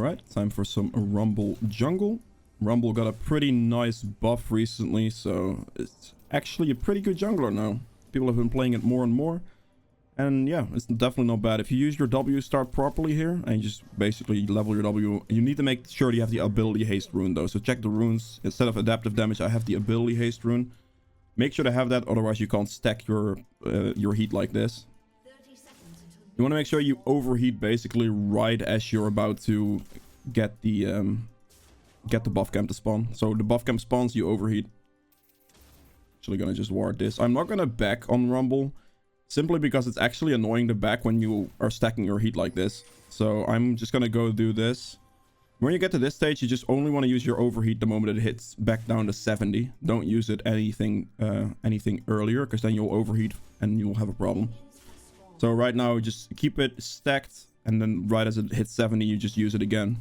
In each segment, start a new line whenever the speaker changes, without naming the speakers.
Alright, time for some Rumble jungle. Rumble got a pretty nice buff recently, so it's actually a pretty good jungler now. People have been playing it more and more. And yeah, it's definitely not bad. If you use your W start properly here, and you just basically level your W, you need to make sure you have the ability haste rune though. So check the runes. Instead of adaptive damage, I have the ability haste rune. Make sure to have that, otherwise you can't stack your heat like this. You want to make sure you overheat basically right as you're about to get the buff camp to spawn. So the buff camp spawns, you overheat. Actually gonna just ward this. I'm not gonna back on Rumble, simply because it's actually annoying to back when you are stacking your heat like this. So I'm just gonna go do this. When you get to this stage, you just only want to use your overheat the moment it hits back down to 70. Don't use it anything earlier, because then you'll overheat and you'll have a problem. So right now, just keep it stacked, and then right as it hits 70, you just use it again.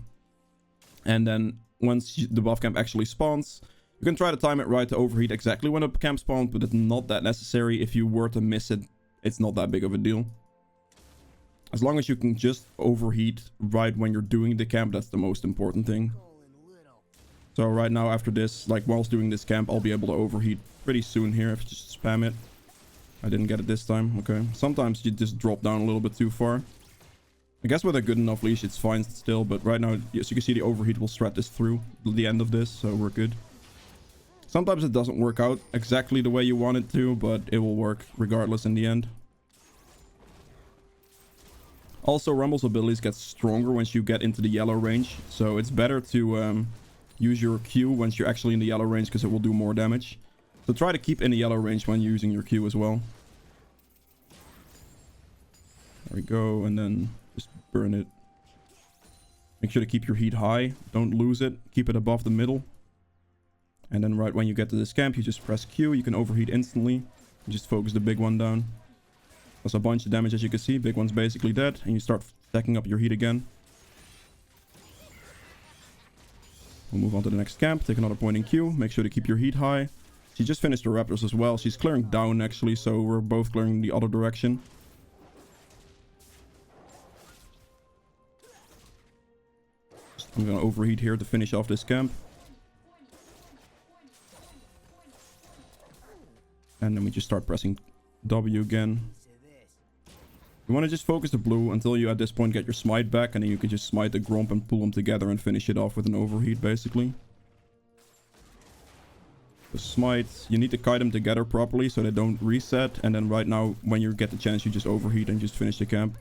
And then once the buff camp actually spawns, you can try to time it right to overheat exactly when the camp spawns, but it's not that necessary. If you were to miss it, it's not that big of a deal. As long as you can just overheat right when you're doing the camp, that's the most important thing. So right now, after this, like whilst doing this camp, I'll be able to overheat pretty soon here if you just spam it. I didn't get it this time. Okay. Sometimes you just drop down a little bit too far. I guess with a good enough leash, it's fine still. But right now, as you can see, the overheat will strat this through the end of this. So we're good. Sometimes it doesn't work out exactly the way you want it to, but it will work regardless in the end. Also, Rumble's abilities get stronger once you get into the yellow range. So it's better to use your Q once you're actually in the yellow range, because it will do more damage. So try to keep in the yellow range when using your Q as well. There we go, and then just burn it. Make sure to keep your heat high. Don't lose it. Keep it above the middle. And then right when you get to this camp, you just press Q. You can overheat instantly. Just focus the big one down. That's a bunch of damage, as you can see. Big one's basically dead. And you start stacking up your heat again. We'll move on to the next camp. Take another point in Q. Make sure to keep your heat high. She just finished the raptors as well. She's clearing down, actually. So we're both clearing the other direction. I'm going to overheat here to finish off this camp. And then we just start pressing W again. You want to just focus the blue until you at this point get your smite back. And then you can just smite the Gromp and pull them together and finish it off with an overheat, basically. The smites, you need to kite them together properly so they don't reset. And then right now, when you get the chance, you just overheat and just finish the camp.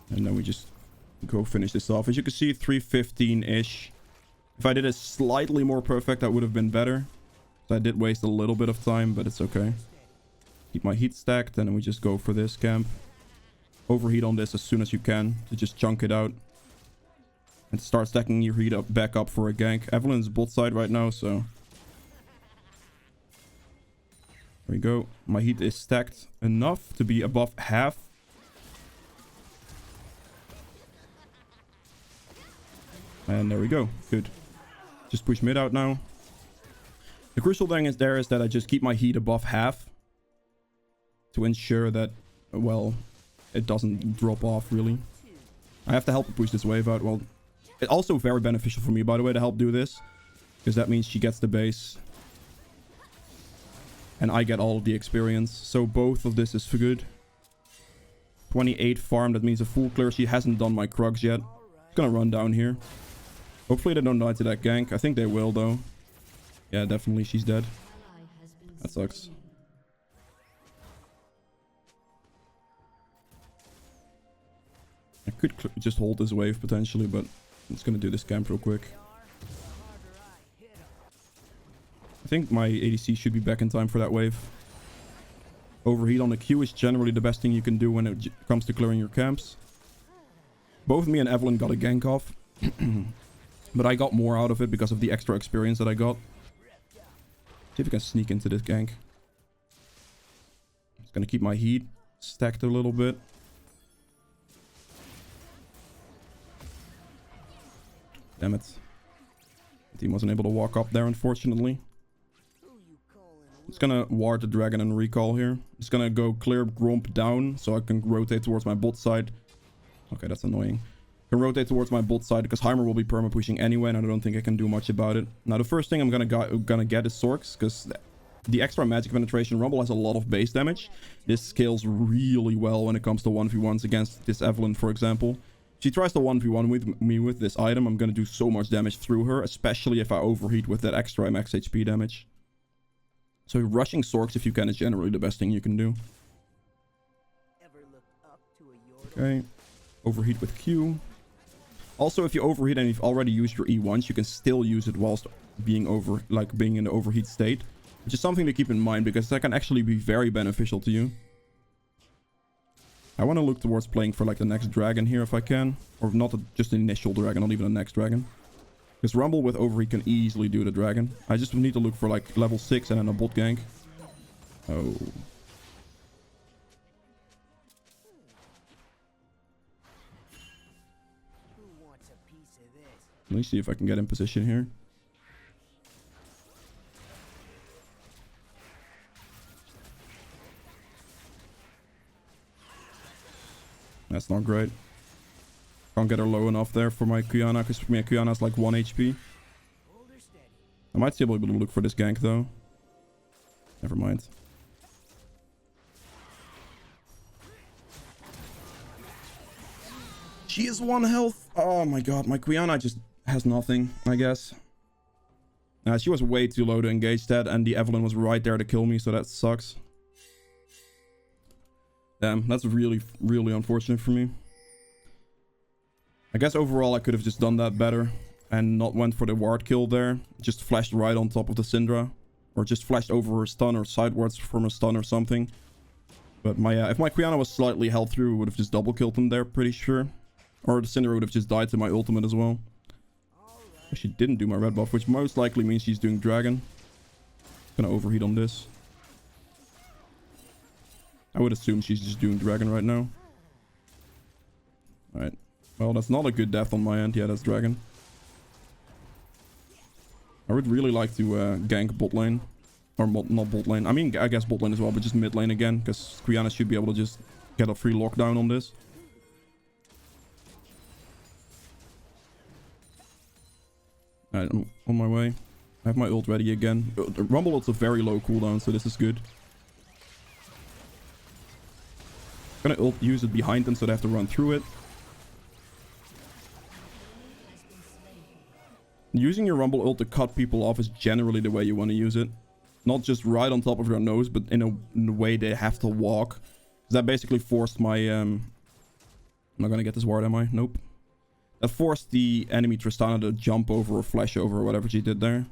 And then we just go finish this off. As you can see, 315-ish. If I did it slightly more perfect, that would have been better. So I did waste a little bit of time, but it's okay. Keep my heat stacked, and then we just go for this camp. Overheat on this as soon as you can to just chunk it out. And start stacking your heat up back up for a gank. Evelyn's bot side right now, so... There we go. My heat is stacked enough to be above half. And there we go. Good. Just push mid out now. The crucial thing is that I just keep my heat above half. To ensure that, well, it doesn't drop off, really. I have to help push this wave out. Well, it's also very beneficial for me, by the way, to help do this. Because that means she gets the base. And I get all of the experience. So both of this is for good. 28 farm, that means a full clear. She hasn't done my Krugs yet. Gonna run down here. Hopefully they don't die to that gank. I think they will, though. Yeah, definitely. She's dead. That sucks. I could just hold this wave, potentially, but I'm just gonna do this camp real quick. I think my ADC should be back in time for that wave. Overheat on the Q is generally the best thing you can do when it comes to clearing your camps. Both me and Evelyn got a gank off. But I got more out of it because of the extra experience that I got. See if we can sneak into this gank. Just gonna keep my heat stacked a little bit. Damn it. The team wasn't able to walk up there, unfortunately. It's gonna ward the dragon and recall here. It's gonna go clear Gromp down so I can rotate towards my bot side. Okay, that's annoying. I can rotate towards my bot side because Heimer will be perma pushing anyway, and I don't think I can do much about it. Now, the first thing I'm gonna get is Sorks, because the extra magic penetration. Rumble has a lot of base damage. This scales really well when it comes to 1v1s against this Evelyn, for example. She tries to 1v1 with me with this item. I'm gonna do so much damage through her, especially if I overheat with that extra max HP damage. So rushing Sorks if you can is generally the best thing you can do. Okay. Overheat with Q. Also, if you overheat and you've already used your E1s, you can still use it whilst being in the overheat state. Which is something to keep in mind because that can actually be very beneficial to you. I want to look towards playing for like the next dragon here if I can. Or not just the initial dragon, not even the next dragon. Because Rumble with overheat can easily do the dragon. I just need to look for like level 6 and then a bot gank. Oh. Let me see if I can get in position here. That's not great. Can't get her low enough there for my Qiyana, because my Qiyana is like 1 HP. I might still be able to look for this gank though. Never mind. She is 1 health. Oh my god, my Qiyana just has nothing, I guess. She was way too low to engage that, and the Evelyn was right there to kill me, so that sucks. Damn, that's really, really unfortunate for me. I guess overall I could have just done that better and not went for the ward kill there. Just flashed right on top of the Syndra. Or just flashed over her stun or sidewards from a stun or something. But my if my Qiyana was slightly held through, I would have just double killed him there, pretty sure. Or the Syndra would have just died to my ultimate as well. She didn't do my red buff, which most likely means she's doing dragon. Gonna overheat on this. I would assume she's just doing dragon right now. Alright. Well, that's not a good death on my end. Yeah, that's dragon. I would really like to gank bot lane. Or not bot lane. I mean, I guess bot lane as well, but just mid lane again. Because Qiyana should be able to just get a free lockdown on this. Alright, I'm on my way. I have my ult ready again. Rumble ult's a very low cooldown, so this is good. I'm gonna use it behind them so they have to run through it. Using your Rumble ult to cut people off is generally the way you want to use it. Not just right on top of their nose, but in a way they have to walk. That basically forced my... I'm not gonna get this ward, am I? Nope. That forced the enemy Tristana to jump over or flash over or whatever she did there.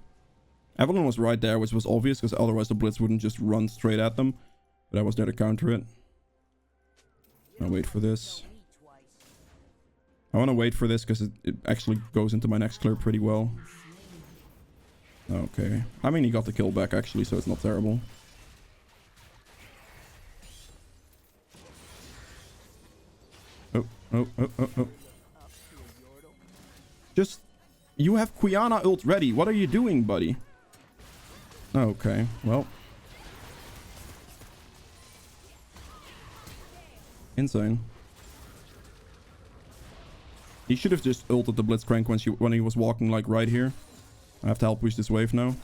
Evelyn was right there, which was obvious, because otherwise the Blitz wouldn't just run straight at them. But I was there to counter it. I'll wait for this. I want to wait for this because it actually goes into my next clear pretty well. Okay. I mean, he got the kill back actually, so it's not terrible. Oh. Just... You have Qiyana ult ready. What are you doing, buddy? Okay, well. Insane. He should have just ulted the Blitzcrank when he was walking like right here. I have to help push this wave now.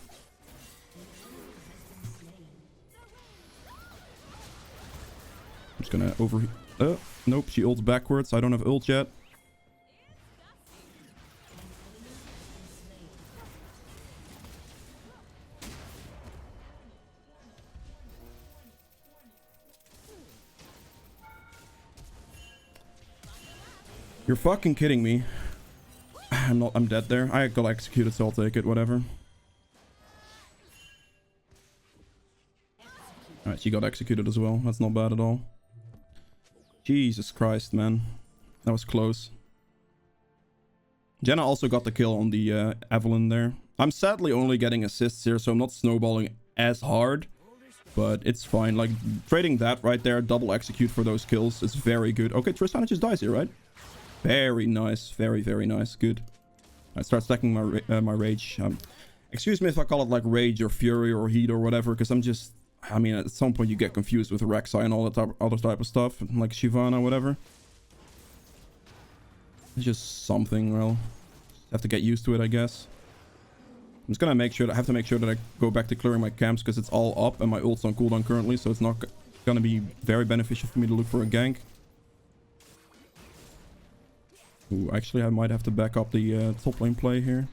I'm just gonna overheat. Nope, she ults backwards. I don't have ult yet. You're fucking kidding me. I'm dead there. I got executed, so I'll take it, whatever. Alright, she got executed as well. That's not bad at all. Jesus Christ, man. That was close. Jenna also got the kill on the Evelyn there. I'm sadly only getting assists here, so I'm not snowballing as hard. But it's fine. Like, trading that right there, double execute for those kills is very good. Okay, Tristana just dies here, right? Very nice. Very, very nice. Good. I start stacking my rage. Excuse me if I call it like rage or fury or heat or whatever, because I'm just... I mean, at some point you get confused with Rek'Sai and all that other type of stuff, like Shyvana, whatever. It's just something, well, have to get used to it, I guess. I'm just gonna make sure that I have to make sure that I go back to clearing my camps, because it's all up and my ult's on cooldown currently, so it's not gonna be very beneficial for me to look for a gank. Ooh, actually, I might have to back up the top lane play here.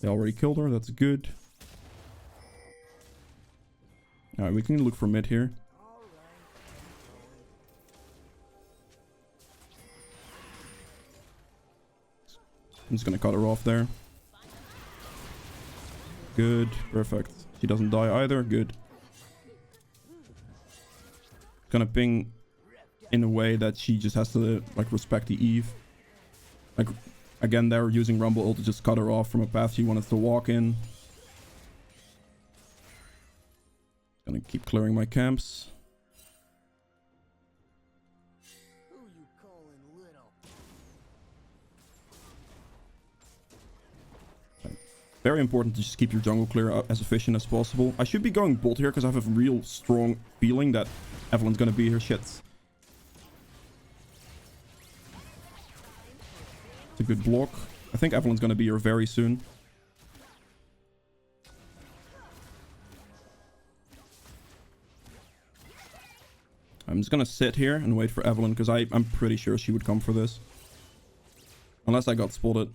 They already killed her, that's good. Alright, we can look for mid here. I'm just gonna cut her off there. Good, perfect. She doesn't die either, good. Gonna ping in a way that she just has to like respect the Eve. Like again, they're using Rumble ult to just cut her off from a path she wanted to walk in. Gonna keep clearing my camps. Very important to just keep your jungle clear as efficient as possible. I should be going bolt here because I have a real strong feeling that Evelyn's gonna be here. Shit. It's a good block. I think Evelyn's gonna be here very soon. I'm just gonna sit here and wait for Evelyn because I'm pretty sure she would come for this. Unless I got spotted.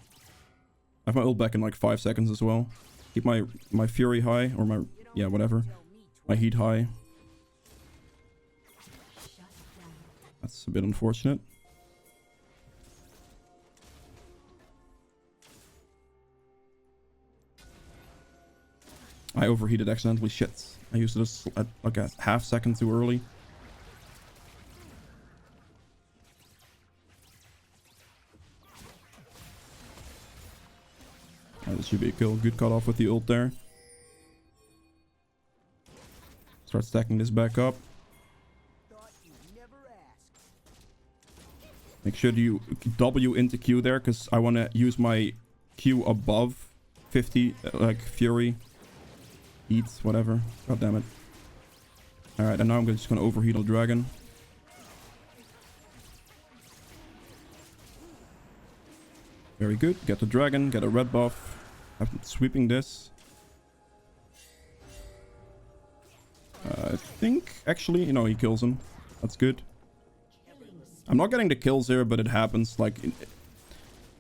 I have my ult back in like 5 seconds as well. Keep my fury high, or my, yeah, whatever. My heat high. That's a bit unfortunate. I overheated accidentally, shit. I used this at like a half second too early. This should be a kill. Good cut off with the ult there. Start stacking this back up. Make sure you W into Q there, because I want to use my Q above 50, like Fury, Heat, whatever. God damn it. Alright, and now I'm just going to overheat a dragon. Very good. Get the dragon, get a red buff. I'm sweeping this. I think, actually, you know, he kills him. That's good. I'm not getting the kills here, but it happens. Like,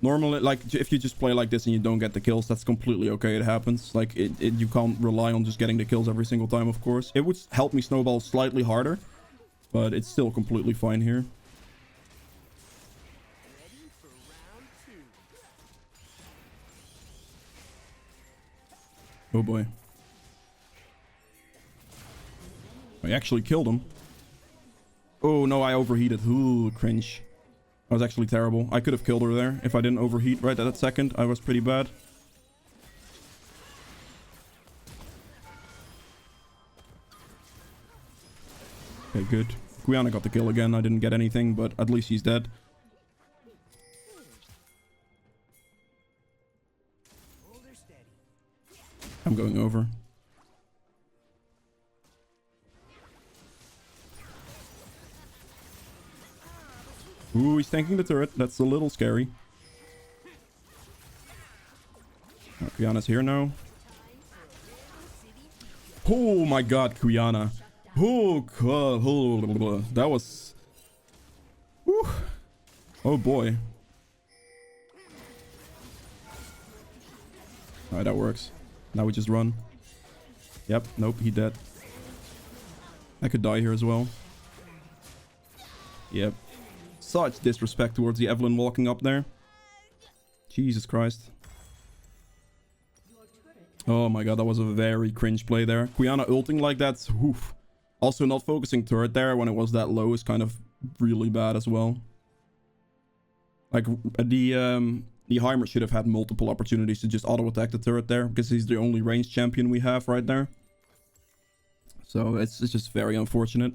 normally, like, if you just play like this and you don't get the kills, that's completely okay. It happens. Like, you can't rely on just getting the kills every single time, of course. It would help me snowball slightly harder, but it's still completely fine here. Oh boy. I actually killed him. Oh no, I overheated. Ooh, cringe. That was actually terrible. I could have killed her there if I didn't overheat right at that second. I was pretty bad. Okay, good. Quiana got the kill again. I didn't get anything, but at least he's dead. I'm going over. Ooh, he's tanking the turret. That's a little scary. Quiana's here now. Oh my god, Quiana. Oh god. Oh, that was... Whew. Oh boy. Alright, that works. Now we just run. Yep, nope, he dead. I could die here as well. Yep. Such disrespect towards the Evelyn walking up there. Jesus Christ. Oh my god, that was a very cringe play there. Quiana ulting like that. Oof. Also not focusing turret there when it was that low is kind of really bad as well. Like the Heimer should have had multiple opportunities to just auto-attack the turret there, because he's the only ranged champion we have right there. So it's just very unfortunate.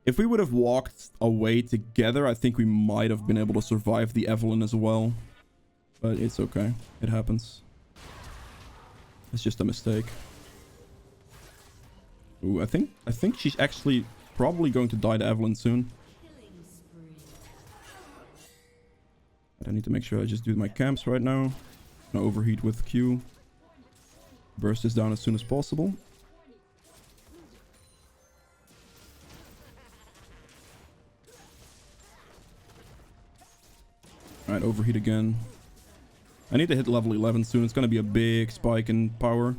If we would have walked away together, I think we might have been able to survive the Evelyn as well. But it's okay. It happens. It's just a mistake. Ooh, I think she's actually probably going to die to Evelyn soon. But I need to make sure I just do my camps right now. No overheat with Q. Burst this down as soon as possible. Alright, overheat again. I need to hit level 11 soon. It's going to be a big spike in power.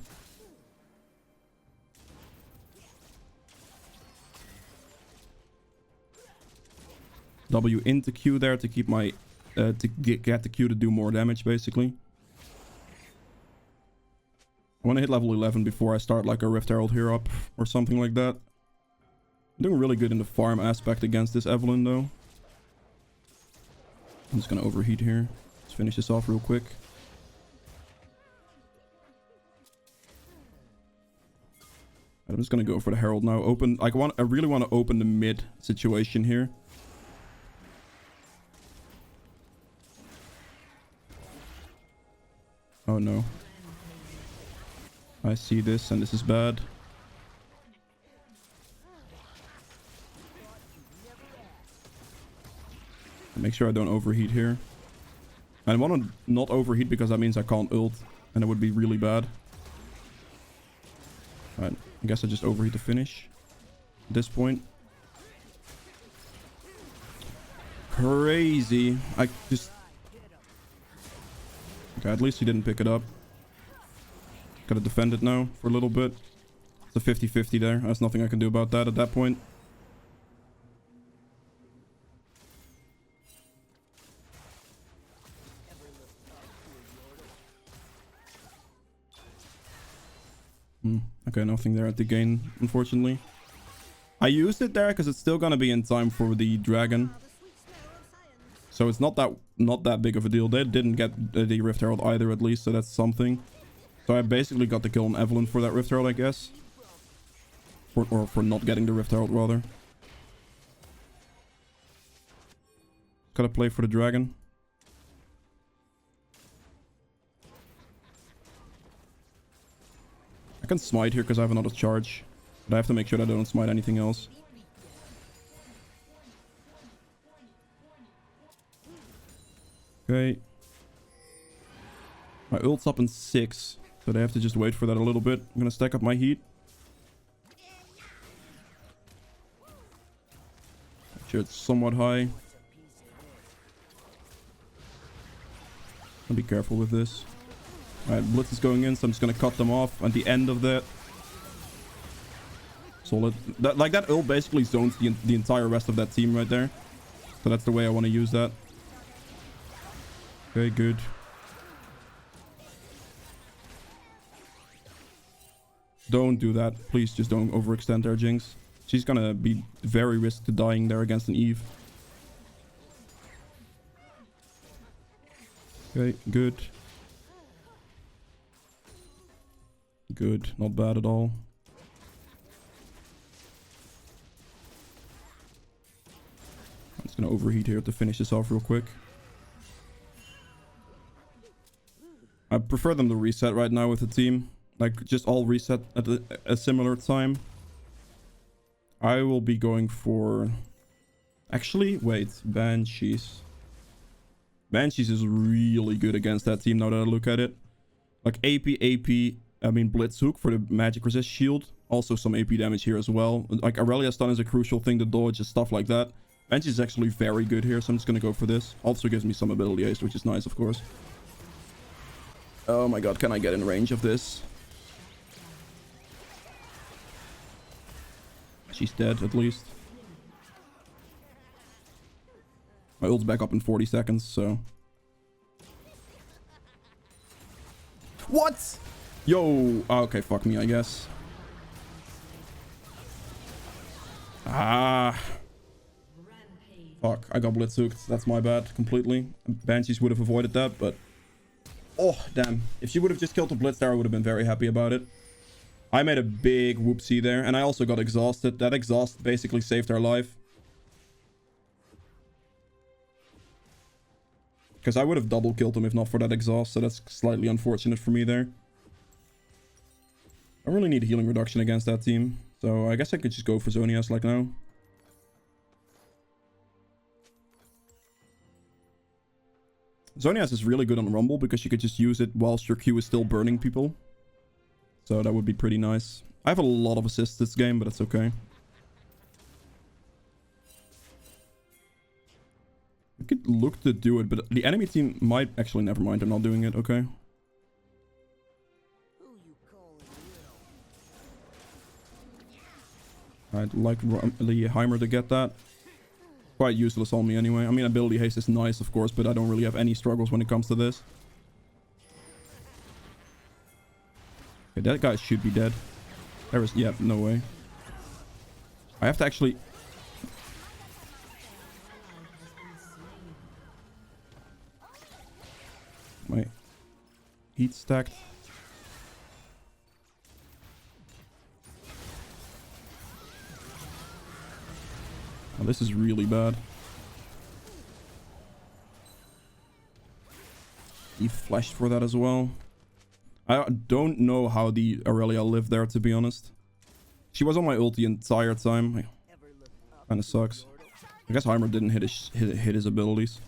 W into Q there to keep my... to get the Q to do more damage, basically. I want to hit level 11 before I start like a Rift Herald here up or something like that. I'm doing really good in the farm aspect against this Evelyn, though. I'm just going to overheat here. Let's finish this off real quick. I'm just going to go for the Herald now. I really want to open the mid situation here. Oh no. I see this and this is bad. Make sure I don't overheat here. I want to not overheat because that means I can't ult. And it would be really bad. Alright, I guess I just overheat to finish. At this point. Crazy. I just... Okay, at least he didn't pick it up. Gotta defend it now for a little bit. It's a 50-50 there. There's nothing I can do about that at that point. Okay, nothing there at the gain, unfortunately. I used it there because it's still gonna be in time for the dragon. So it's not that big of a deal. They didn't get the Rift Herald either, at least, so that's something. So I basically got the kill on Evelyn for that Rift Herald, I guess. Or for not getting the Rift Herald, rather. Gotta play for the dragon. I can smite here because I have another charge. But I have to make sure that I don't smite anything else. Okay. My ult's up in 6. So they have to just wait for that a little bit. I'm gonna stack up my heat. Make sure it's somewhat high. I'll be careful with this. Alright, Blitz is going in, so I'm just gonna cut them off at the end of that. Solid. That ult basically zones the entire rest of that team right there. So that's the way I want to use that. Okay, good. Don't do that. Please just don't overextend their Jinx. She's gonna be very risky to dying there against an Eve. Okay, good. Good, not bad at all. I'm just gonna overheat here to finish this off real quick. I prefer them to reset right now with the team. Like, just all reset at a similar time. I will be going for... Actually, wait. Banshees. Banshees is really good against that team now that I look at it. Like, I mean, Blitz Hook for the magic resist shield. Also some AP damage here as well. Like, Aurelia stun is a crucial thing to dodge and stuff like that. Banshees is actually very good here, so I'm just gonna go for this. Also gives me some ability haste, which is nice, of course. Oh my god, can I get in range of this? She's dead, at least. My ult's back up in 40 seconds, so... What?! Yo! Okay, fuck me, I guess. Ah! Fuck, I got blitzhooked. That's my bad, completely. Banshees would have avoided that, but... Oh, damn. If she would have just killed the blitz there, I would have been very happy about it. I made a big whoopsie there, and I also got exhausted. That exhaust basically saved our life. Because I would have double killed him if not for that exhaust, so that's slightly unfortunate for me there. I really need healing reduction against that team, so I guess I could just go for Zonias like now. Zonias is really good on Rumble because you could just use it whilst your Q is still burning people. So that would be pretty nice. I have a lot of assists this game, but that's okay. We could look to do it, but the enemy team might... Actually, never mind. They're not doing it. Okay. I'd like the Heimer to get that. Quite useless on me anyway. I mean, ability haste is nice, of course, but I don't really have any struggles when it comes to this. Okay, that guy should be dead. There is... Yeah, no way. I have to actually... My heat stacked. Oh, this is really bad. He flashed for that as well. I don't know how the Aurelia lived there, to be honest. She was on my ult the entire time. Kinda sucks. I guess Heimer didn't hit his abilities.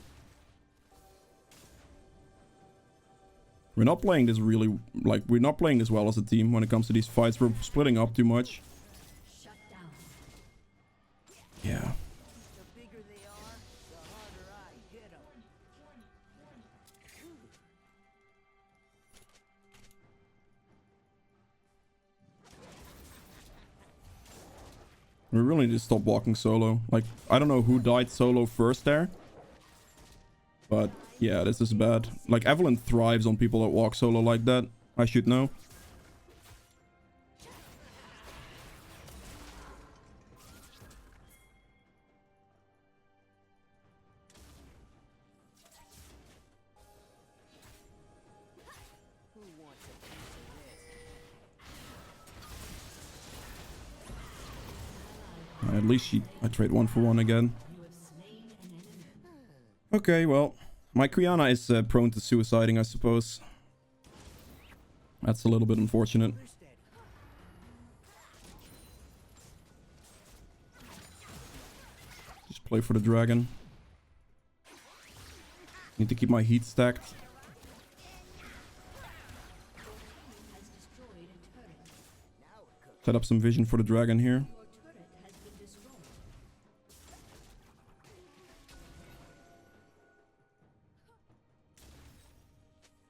We're not playing this really... Like, we're not playing this well as a team when it comes to these fights. We're splitting up too much. Yeah. We really need to stop walking solo. Like, I don't know who died solo first there. But, yeah, this is bad. Like, Evelyn thrives on people that walk solo like that. I should know. At least I trade 1 for 1 again. Okay, well, my Quiana is prone to suiciding, I suppose. That's a little bit unfortunate. Just play for the dragon. Need to keep my heat stacked. Set up some vision for the dragon here.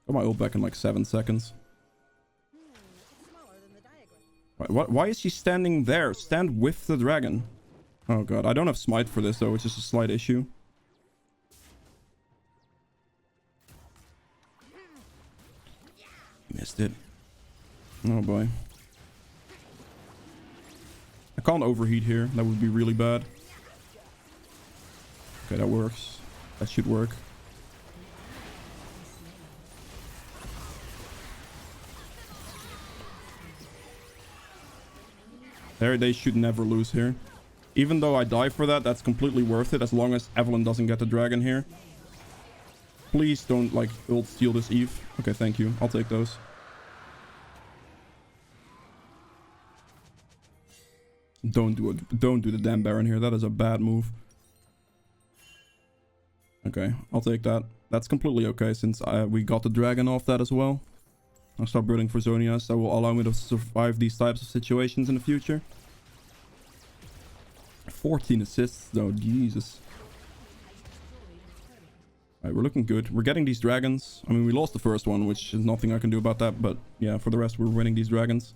Got my ult back in like 7 seconds. Why is she standing there? Stand with the dragon. Oh god, I don't have smite for this though, which is a slight issue. Missed it. Oh boy. I can't overheat here. That would be really bad. Okay, that works. That should work. They should never lose here. Even though I die for that, that's completely worth it as long as Evelyn doesn't get the dragon here. Please don't, like, ult steal this Eve. Okay, thank you. I'll take those. Don't do it. Don't do the damn Baron here. That is a bad move. Okay, I'll take that. That's completely okay since we got the dragon off that as well. I'll start building for Zonias. That will allow me to survive these types of situations in the future. 14 assists though, Jesus. Alright, we're looking good. We're getting these dragons. I mean, we lost the first one, which is nothing I can do about that. But yeah, for the rest, we're winning these dragons.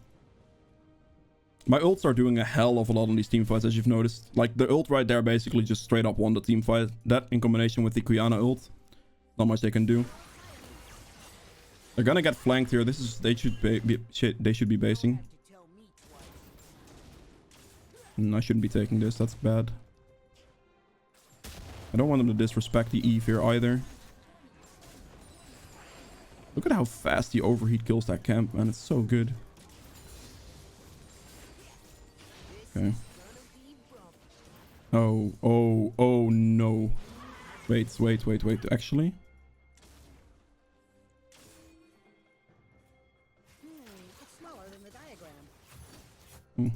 My ults are doing a hell of a lot on these team fights, as you've noticed. Like, the ult right there basically just straight up won the team fight. That in combination with the Quiana ult. Not much they can do. They're gonna get flanked here. This is... They should be basing. I shouldn't be taking this. That's bad. I don't want them to disrespect the Eve here either. Look at how fast the overheat kills that camp, man. It's so good. Okay. Oh no. Wait. Actually, Hmm.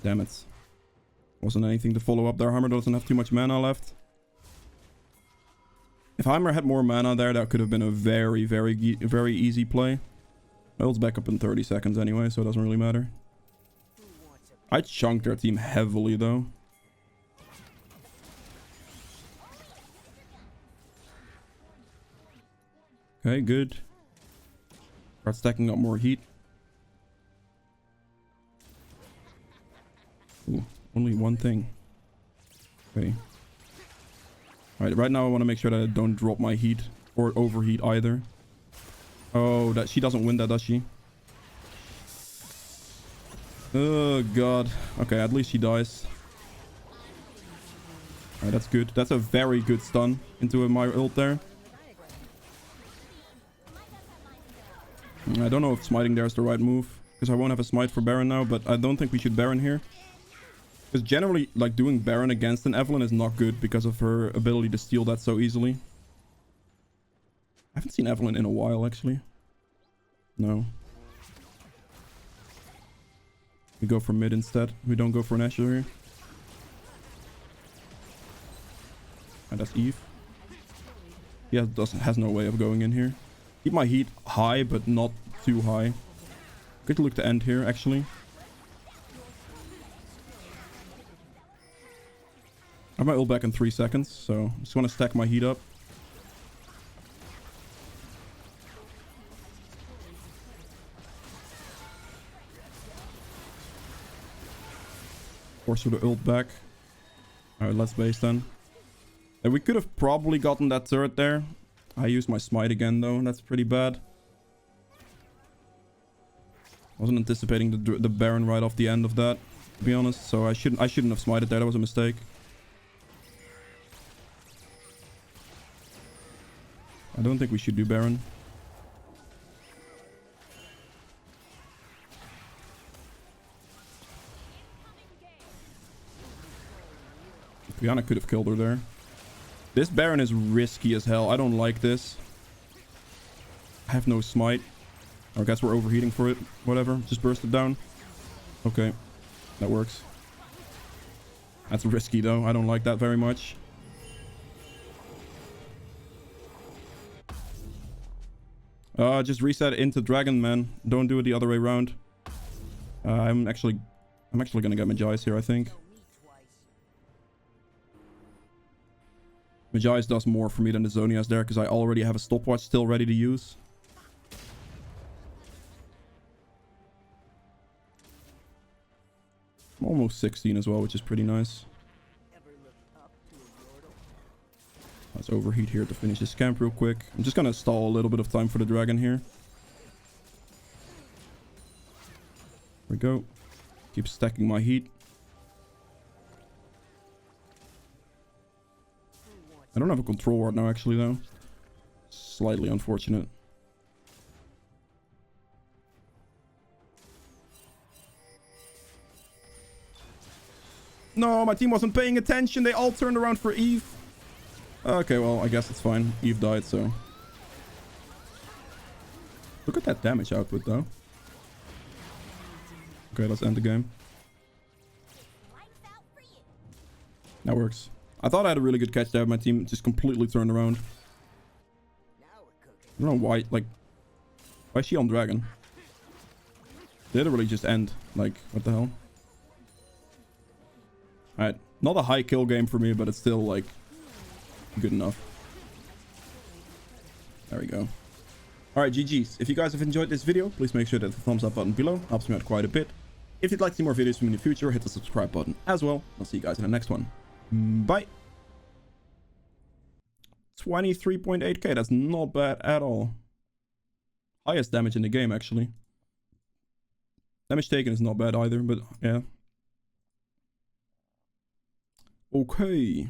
Damn it. Wasn't anything to follow up there. Hammer doesn't have too much mana left. If Heimer had more mana there, that could have been a very, very easy play. Well, it's back up in 30 seconds anyway, so it doesn't really matter. I chunked their team heavily, though. Okay, good. Start stacking up more heat. Ooh, only one thing. Okay. Alright, right now I want to make sure that I don't drop my heat or overheat either. Oh, that she doesn't win that, does she? Oh god. Okay, at least she dies. Alright, that's good. That's a very good stun into my ult there. I don't know if smiting there is the right move, because I won't have a smite for Baron now, but I don't think we should Baron here. Because generally, like, doing Baron against an Evelynn is not good because of her ability to steal that so easily. I haven't seen Evelynn in a while, actually. No. We go for mid instead. We don't go for an Asher here. And that's Eve. He has no way of going in here. Keep my heat high, but not too high. Good look to end here, actually. I have my ult back in 3 seconds, so just want to stack my heat up. Force with the ult back. Alright, let's base then. And we could have probably gotten that turret there. I used my smite again though, that's pretty bad. Wasn't anticipating the Baron right off the end of that, to be honest. So I shouldn't have smited there, that was a mistake. I don't think we should do Baron. Brianna could have killed her there. This Baron is risky as hell. I don't like this. I have no smite. I guess we're overheating for it. Whatever. Just burst it down. Okay. That works. That's risky though. I don't like that very much. Just reset into Dragon, man. Don't do it the other way around. I'm actually gonna get Magi's here, I think. Magi's does more for me than the Zonia's there, because I already have a stopwatch still ready to use. I'm almost 16 as well, which is pretty nice. Let's overheat here to finish this camp real quick. I'm just gonna stall a little bit of time for the dragon here. There we go. Keep stacking my heat. I don't have a control ward now, actually, though. Slightly unfortunate. No, my team wasn't paying attention. They all turned around for Eve. Okay, well, I guess it's fine. Eve died, so... Look at that damage output, though. Okay, let's end the game. That works. I thought I had a really good catch there. My team just completely turned around. I don't know why, like... Why is she on dragon? Literally just end. Like, what the hell? Alright. Not a high kill game for me, but it's still, like... good enough. There we go. Alright, GG's. If you guys have enjoyed this video, please make sure to hit the thumbs up button below. Helps me out quite a bit. If you'd like to see more videos from me in the future, hit the subscribe button as well. I'll see you guys in the next one. Bye. 23.8k. That's not bad at all. Highest damage in the game, actually. Damage taken is not bad either, but yeah. Okay.